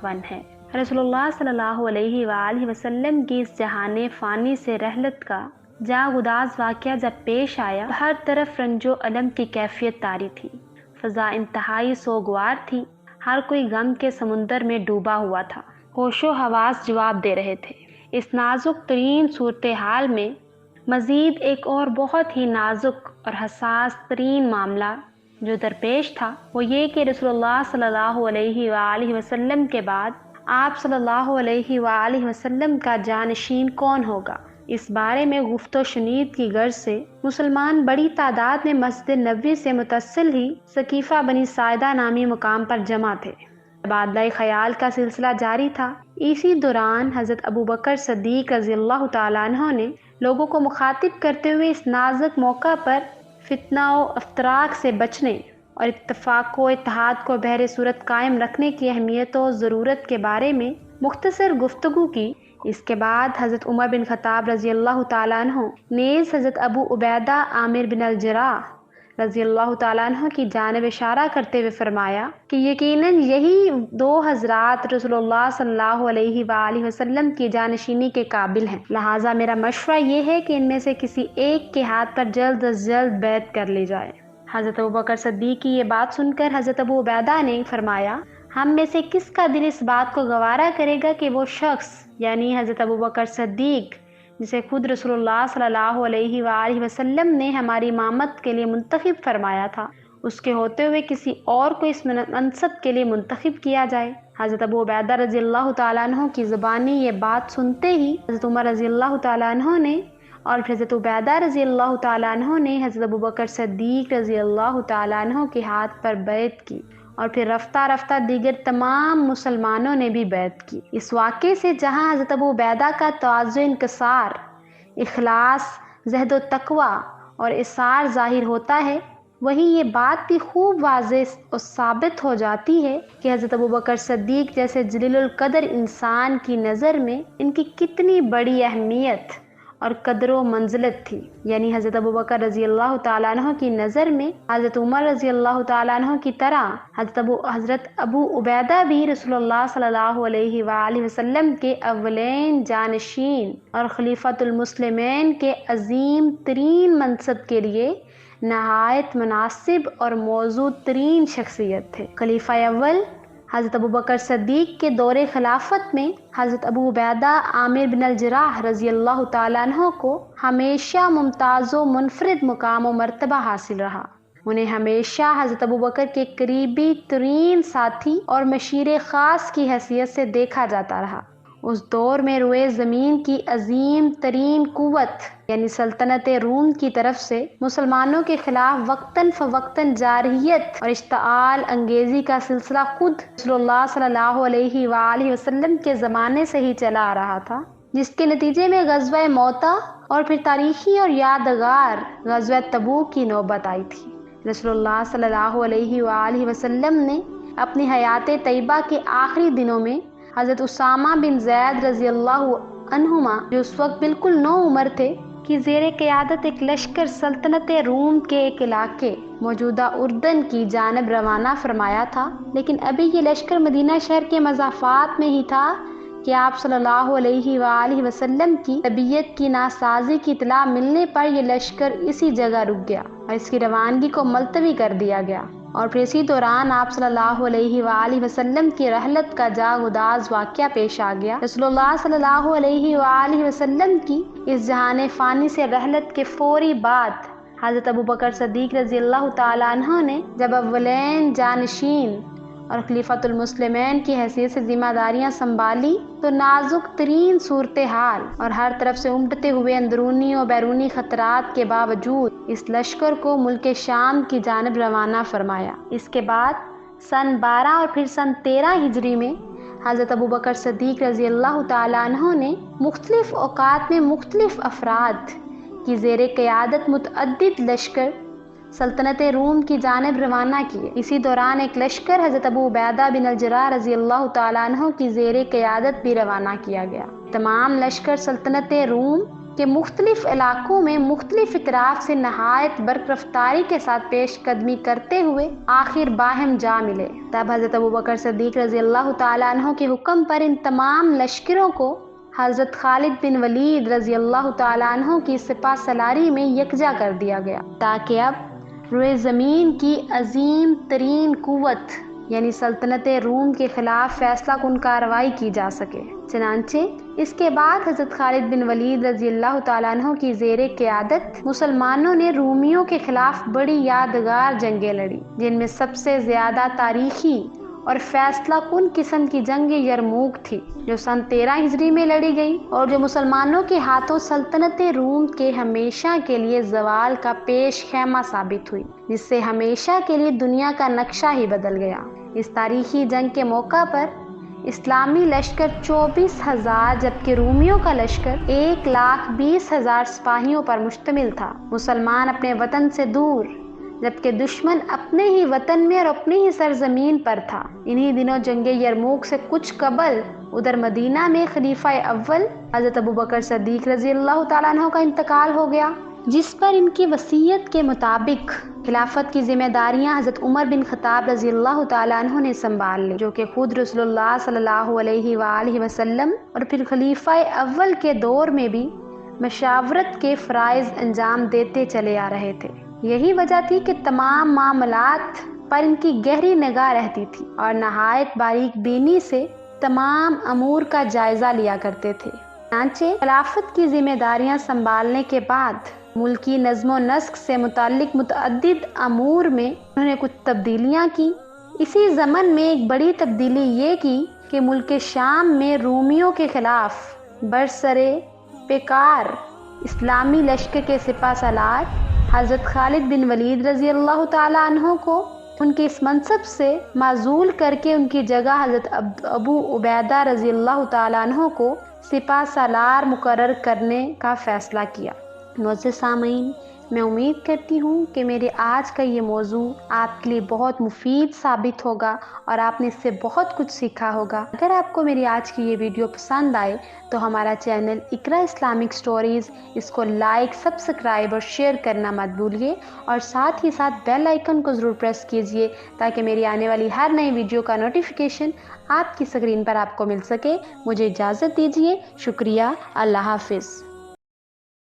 عنہ ہے۔ رسول اللہ صلی اللہ علیہ وآلہ وسلم کی اس جہان فانی سے رحلت کا جاں گداز واقعہ جب پیش آیا، ہر طرف رنج و الم کی کیفیت طاری تھی، فضا انتہائی سوگوار تھی، ہر کوئی غم کے سمندر میں ڈوبا ہوا تھا، ہوش و حواس جواب دے رہے تھے۔ اس نازک ترین صورتحال میں مزید ایک اور بہت ہی نازک اور حساس ترین معاملہ جو درپیش تھا، وہ یہ کہ رسول اللہ صلی اللہ علیہ وآلہ وسلم کے بعد آپ صلی اللہ علیہ وآلہ وسلم کا جانشین کون ہوگا۔ اس بارے میں گفت و شنید کی غرض سے مسلمان بڑی تعداد میں مسجد نبوی سے متصل ہی سقیفہ بنی ساعدہ نامی مقام پر جمع تھے۔ تبادلہ خیال کا سلسلہ جاری تھا۔ اسی دوران حضرت ابو بکر صدیق رضی اللہ تعالیٰ عنہ نے لوگوں کو مخاطب کرتے ہوئے اس نازک موقع پر فتنہ و افتراق سے بچنے اور اتفاق و اتحاد کو بہر صورت قائم رکھنے کی اہمیت و ضرورت کے بارے میں مختصر گفتگو کی۔ اس کے بعد حضرت عمر بن خطاب رضی اللہ تعالیٰ عنہ نیز حضرت ابو عبیدہ عامر بن الجراح رضی اللہ تعالیٰ عنہ کی جانب اشارہ کرتے ہوئے فرمایا کہ یقیناً یہی دو حضرات رسول اللہ صلی اللہ علیہ وآلہ وسلم کی جانشینی کے قابل ہیں، لہٰذا میرا مشورہ یہ ہے کہ ان میں سے کسی ایک کے ہاتھ پر جلد از جلد بیعت کر لی جائے۔ حضرت ابو بکر صدیق کی یہ بات سن کر حضرت ابو عبیدہ نے فرمایا، ہم میں سے کس کا دل اس بات کو گوارا کرے گا کہ وہ شخص یعنی حضرت ابو بکر صدیق جسے خود رسول اللہ صلی اللہ علیہ وآلہ وسلم نے ہماری امامت کے لیے منتخب فرمایا تھا، اس کے ہوتے ہوئے کسی اور کو اس منصب کے لیے منتخب کیا جائے۔ حضرت ابو عبیدہ رضی اللہ تعالیٰ عنہ کی زبانی یہ بات سنتے ہی حضرت عمر رضی اللہ تعالیٰ عنہ نے اور حضرت عبیدہ رضی اللہ تعالیٰ عنہ نے حضرت ابو بکر صدیق رضی اللہ تعالیٰ عنہ کے ہاتھ پر بیعت کی، اور پھر رفتہ رفتہ دیگر تمام مسلمانوں نے بھی بیعت کی۔ اس واقعے سے جہاں حضرت ابو عبیدہ کا تواضع، انکسار، اخلاص، زہد و تقویٰ اور اصرار ظاہر ہوتا ہے، وہیں یہ بات بھی خوب واضح اور ثابت ہو جاتی ہے کہ حضرت ابو بکر صدیق جیسے جلیل القدر انسان کی نظر میں ان کی کتنی بڑی اہمیت اور قدر و منزلت تھی۔ یعنی حضرت ابو بکر رضی اللہ تعالیٰ عنہ کی نظر میں حضرت عمر رضی اللہ تعالیٰ عنہ کی طرح حضرت ابو عبیدہ بھی رسول اللہ صلی اللہ علیہ وآلہ وسلم کے اولین جانشین اور خلیفۃ المسلمین کے عظیم ترین منصب کے لیے نہایت مناسب اور موزوں ترین شخصیت تھے۔ خلیفہ اول حضرت ابو بکر صدیق کے دور خلافت میں حضرت ابو عبیدہ عامر بن الجراح رضی اللہ تعالیٰ عنہ کو ہمیشہ ممتاز و منفرد مقام و مرتبہ حاصل رہا۔ انہیں ہمیشہ حضرت ابو بکر کے قریبی ترین ساتھی اور مشیر خاص کی حیثیت سے دیکھا جاتا رہا۔ اس دور میں روئے زمین کی عظیم ترین قوت یعنی سلطنت روم کی طرف سے مسلمانوں کے خلاف وقتاً فوقتاً جارحیت اور اشتعال انگیزی کا سلسلہ خود رسول اللہ صلی اللہ علیہ وآلہ وسلم کے زمانے سے ہی چلا آ رہا تھا، جس کے نتیجے میں غزوہ موطا اور پھر تاریخی اور یادگار غزوہ تبوک کی نوبت آئی تھی۔ رسول اللہ صلی اللہ علیہ وآلہ وسلم نے اپنی حیات طیبہ کے آخری دنوں میں حضرت اسامہ بن زید رضی اللہ عنہما جو اس وقت بالکل نو عمر تھے کی زیر قیادت ایک لشکر سلطنت روم کے ایک علاقے موجودہ اردن کی جانب روانہ فرمایا تھا، لیکن ابھی یہ لشکر مدینہ شہر کے مضافات میں ہی تھا کہ آپ صلی اللہ علیہ وآلہ وسلم کی طبیعت کی ناسازی کی اطلاع ملنے پر یہ لشکر اسی جگہ رک گیا اور اس کی روانگی کو ملتوی کر دیا گیا، اور پھر اسی دوران آپ صلی اللہ علیہ وآلہ وسلم کی رحلت کا جاں گداز واقعہ پیش آ گیا۔ رسول اللہ صلی اللہ علیہ وآلہ وسلم کی اس جہان فانی سے رحلت کے فوری بعد حضرت ابو بکر صدیق رضی اللہ تعالیٰ عنہ نے جب اولین جانشین اور خلیفۃ المسلمین کی حیثیت سے ذمہ داریاں سنبھالی تو نازک ترین صورتحال اور ہر طرف سے امٹتے ہوئے اندرونی و بیرونی خطرات کے باوجود اس لشکر کو ملک شام کی جانب روانہ فرمایا۔ اس کے بعد سن 12 اور پھر سن 13 ہجری میں حضرت ابو بکر صدیق رضی اللہ تعالیٰ عنہ نے مختلف اوقات میں مختلف افراد کی زیر قیادت متعدد لشکر سلطنت روم کی جانب روانہ کیے۔ اسی دوران ایک لشکر حضرت ابو عبیدہ بن الجراح رضی اللہ تعالیٰ عنہ کی زیر قیادت بھی روانہ کیا گیا۔ تمام لشکر سلطنت روم کہ مختلف علاقوں میں مختلف اطراف سے نہایت برق رفتاری کے ساتھ پیش قدمی کرتے ہوئے آخر باہم جا ملے۔ تب حضرت ابوبکر صدیق رضی اللہ تعالیٰ عنہ کے حکم پر ان تمام لشکروں کو حضرت خالد بن ولید رضی اللہ تعالیٰ عنہ کی سپہ سالاری میں یکجا کر دیا گیا، تاکہ اب روئے زمین کی عظیم ترین قوت یعنی سلطنت روم کے خلاف فیصلہ کن کارروائی کی جا سکے۔ چنانچہ اس کے بعد حضرت خالد بن ولید رضی اللہ تعالیٰ عنہ کی زیر قیادت مسلمانوں نے رومیوں کے خلاف بڑی یادگار جنگیں لڑی، جن میں سب سے زیادہ تاریخی اور فیصلہ کن قسم کی جنگ یرموک تھی، جو سن 13 ہجری میں لڑی گئی اور جو مسلمانوں کے ہاتھوں سلطنت روم کے ہمیشہ کے لیے زوال کا پیش خیمہ ثابت ہوئی، جس سے ہمیشہ کے لیے دنیا کا نقشہ ہی بدل گیا۔ اس تاریخی جنگ کے موقع پر اسلامی لشکر 24,000 جبکہ رومیوں کا لشکر 1,20,000 سپاہیوں پر مشتمل تھا۔ مسلمان اپنے وطن سے دور جبکہ دشمن اپنے ہی وطن میں اور اپنی ہی سرزمین پر تھا۔ انہی دنوں جنگ یرموک سے کچھ قبل ادھر مدینہ میں خلیفہ اول حضرت ابوبکر صدیق رضی اللہ تعالیٰ عنہ کا انتقال ہو گیا، جس پر ان کی وصیت کے مطابق خلافت کی ذمہ داریاں حضرت عمر بن خطاب رضی اللہ تعالیٰ عنہ نے سنبھال لی، جو کہ خود رسول اللہ صلی اللہ علیہ وآلہ وسلم اور پھر خلیفہ اول کے دور میں بھی مشاورت کے فرائض انجام دیتے چلے آ رہے تھے۔ یہی وجہ تھی کہ تمام معاملات پر ان کی گہری نگاہ رہتی تھی اور نہایت باریک بینی سے تمام امور کا جائزہ لیا کرتے تھے۔ چنانچہ خلافت کی ذمہ داریاں سنبھالنے کے بعد ملکی نظم و نسق سے متعلق متعدد امور میں انہوں نے کچھ تبدیلیاں کی۔ اسی ضمن میں ایک بڑی تبدیلی یہ کی کہ ملک شام میں رومیوں کے خلاف برسرِ پیکار اسلامی لشکر کے سپہ سالار حضرت خالد بن ولید رضی اللہ تعالیٰ عنہ کو ان کے اس منصب سے معزول کر کے ان کی جگہ حضرت ابو عبیدہ رضی اللہ تعالیٰ عنہ کو سپہ سالار مقرر کرنے کا فیصلہ کیا۔ معزز سامعین، میں امید کرتی ہوں کہ میرے آج کا یہ موضوع آپ کے لیے بہت مفید ثابت ہوگا اور آپ نے اس سے بہت کچھ سیکھا ہوگا۔ اگر آپ کو میری آج کی یہ ویڈیو پسند آئے تو ہمارا چینل اقرا اسلامک سٹوریز اس کو لائک، سبسکرائب اور شیئر کرنا مت بھولیے، اور ساتھ ہی ساتھ بیل آئیکن کو ضرور پریس کیجیے تاکہ میری آنے والی ہر نئی ویڈیو کا نوٹیفیکیشن آپ کی اسکرین پر آپ کو مل سکے۔ مجھے اجازت دیجیے، شکریہ، اللہ حافظ۔